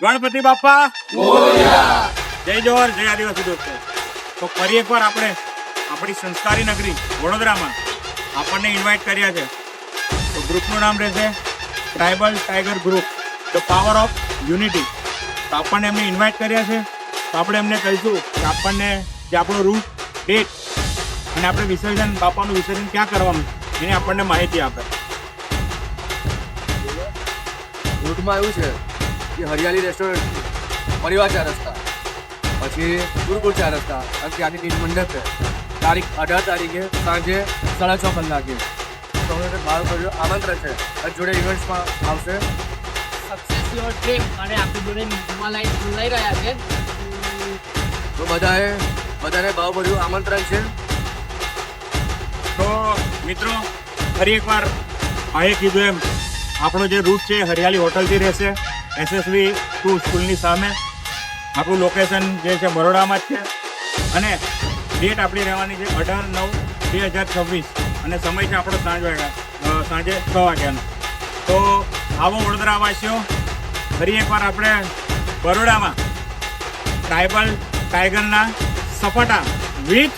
ગણપતિ બાપા મોરયા. જય જોહર, જય આદિવાસી દોસ્તો. તો ફરી એકવાર આપણે આપણી સંસ્કારી નગરી વડોદરામાં આપણને ઇન્વાઇટ કર્યા છે. તો ગ્રુપનું નામ રહેશે tribal tiger group, the power of unity. તો આપણને એમને ઇન્વાઇટ કર્યા છે. તો આપણે એમને કહીશું કે આપણને જે આપણો રૂટ, ડેટ અને આપણે વિસર્જન, બાપાનું વિસર્જન ક્યાં કરવાનું એની આપણને માહિતી આપે. રૂટમાં એવું છે કે હરિયાળી રેસ્ટોરન્ટ, પરિવાર 4 રસ્તા, પછી ગુરુકુળ 4 રસ્તા અને ત્યાંની તીજ મંડપ છે. તારીખ 18 તારીખે સાંજે 6:30 કલાકે. તમને બહાર પડ્યો આમંત્રણ છે અને જોડે ઇવેન્ટ્સમાં આવશે સક્સેસ યોર ડ્રીમ અને આપણી જોડે ન્યૂઝમાં લઈ રહ્યા છે. તો બધાને ભાવભર્યું આમંત્રણ છે. તો મિત્રો, ફરી એકવાર ભાઈએ કીધું એમ આપણો જે રૂટ છે હરિયાળી હોટલથી રહેશે, SSV 2 સ્કૂલની સામે. આપણું લોકેશન જે છે બરોડામાં જ છે અને ડેટ આપણી રહેવાની છે 18/9/2026 અને સમય છે આપણો સાંજે 6 વાગ્યાનો. તો આવો વડોદરાવાસીઓ, ફરી એકવાર આપણે બરોડામાં ટ્રાઇબલ ટાઈગરના સપાટા વિથ